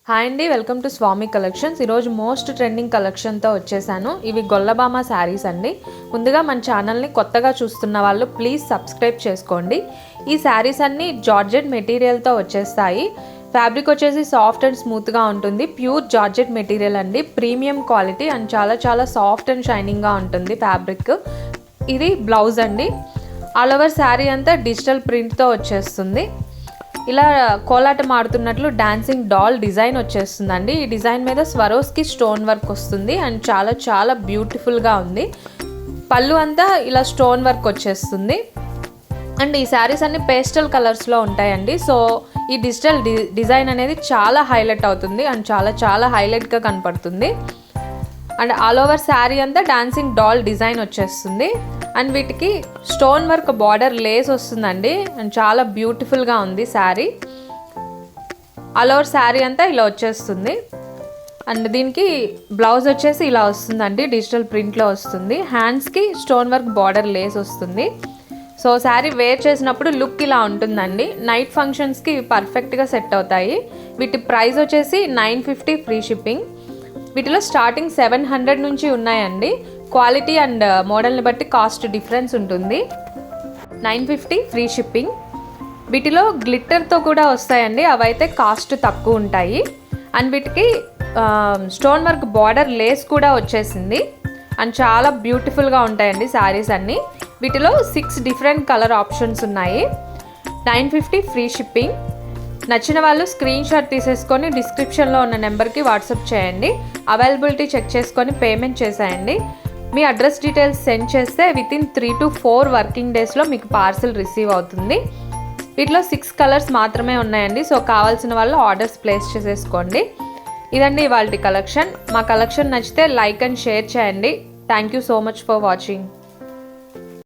Hi అండి, welcome to Swamy collections. ఈరోజు most trending కలెక్షన్తో వచ్చేసాను. ఇవి గొల్లబామ శారీస్ అండి. ముందుగా మన ఛానల్ని కొత్తగా చూస్తున్న వాళ్ళు ప్లీజ్ సబ్స్క్రైబ్ చేసుకోండి. ఈ శారీస్ అన్నీ జార్జెట్ మెటీరియల్తో వచ్చేస్తాయి. ఫ్యాబ్రిక్ వచ్చేసి సాఫ్ట్ అండ్ స్మూత్గా ఉంటుంది. ప్యూర్ జార్జెట్ మెటీరియల్ అండి, ప్రీమియం క్వాలిటీ అండ్ చాలా సాఫ్ట్ అండ్ షైనింగ్గా ఉంటుంది ఫ్యాబ్రిక్. ఇది బ్లౌజ్ అండి. ఆల్ ఓవర్ శారీ అంతా డిజిటల్ ప్రింట్తో వచ్చేస్తుంది. ఇలా కోలాటం ఆడుతున్నట్లు డాన్సింగ్ డాల్ డిజైన్ వచ్చేస్తుందండి. ఈ డిజైన్ మీద స్వరోస్కి స్టోన్ వర్క్ వస్తుంది అండ్ చాలా బ్యూటిఫుల్గా ఉంది. పళ్ళు అంతా ఇలా స్టోన్ వర్క్ వచ్చేస్తుంది. అండ్ ఈ శారీస్ అన్ని పేస్టల్ కలర్స్లో ఉంటాయండి. సో ఈ డిజిటల్ డిజైన్ అనేది చాలా హైలైట్ అవుతుంది అండ్ చాలా హైలైట్గా కనపడుతుంది. అండ్ ఆల్ ఓవర్ శారీ అంతా డాన్సింగ్ డాల్ డిజైన్ వచ్చేస్తుంది. అండ్ వీటికి స్టోన్ వర్క్ బార్డర్ లేస్ వస్తుందండి అండ్ చాలా బ్యూటిఫుల్గా ఉంది శారీ. ఆల్ ఓవర్ శారీ అంతా ఇలా వచ్చేస్తుంది. అండ్ దీనికి బ్లౌజ్ వచ్చేసి ఇలా వస్తుందండి, డిజిటల్ ప్రింట్లో వస్తుంది. హ్యాండ్స్కి స్టోన్ వర్క్ బార్డర్ లేస్ వస్తుంది. సో శారీ వేర్ చేసినప్పుడు లుక్ ఇలా ఉంటుందండి. నైట్ ఫంక్షన్స్కి పర్ఫెక్ట్గా సెట్ అవుతాయి. వీటి ప్రైస్ వచ్చేసి 950 ఫ్రీ షిప్పింగ్. వీటిలో స్టార్టింగ్ 700 నుంచి ఉన్నాయండి. క్వాలిటీ అండ్ మోడల్ని బట్టి కాస్ట్ డిఫరెన్స్ ఉంటుంది. 950 ఫ్రీ షిప్పింగ్. వీటిలో గ్లిట్టర్తో కూడా వస్తాయండి, అవైతే కాస్ట్ తక్కువ ఉంటాయి. అండ్ వీటికి స్టోన్ వర్క్ బార్డర్ లేస్ కూడా వచ్చేసింది అండ్ చాలా బ్యూటిఫుల్గా ఉంటాయండి శారీస్ అన్నీ. వీటిలో 6 డిఫరెంట్ కలర్ ఆప్షన్స్ ఉన్నాయి. 950 ఫ్రీ షిప్పింగ్. నచ్చిన వాళ్ళు స్క్రీన్ షాట్ తీసేసుకొని డిస్క్రిప్షన్లో ఉన్న నెంబర్కి వాట్సాప్ చేయండి. అవైలబిలిటీ చెక్ చేసుకొని పేమెంట్ చేసేయండి. మీ అడ్రస్ డీటెయిల్స్ సెండ్ చేస్తే వితిన్ 3 to 4 వర్కింగ్ డేస్లో మీకు పార్సిల్ రిసీవ్ అవుతుంది. వీటిలో 6 కలర్స్ మాత్రమే ఉన్నాయండి. సో కావాల్సిన వాళ్ళు ఆర్డర్స్ ప్లేస్ చేసేసుకోండి. ఇదండి ఇవాల్టి కలెక్షన్. మా కలెక్షన్ నచ్చితే లైక్ అండ్ షేర్ చేయండి. Thank you so much for watching.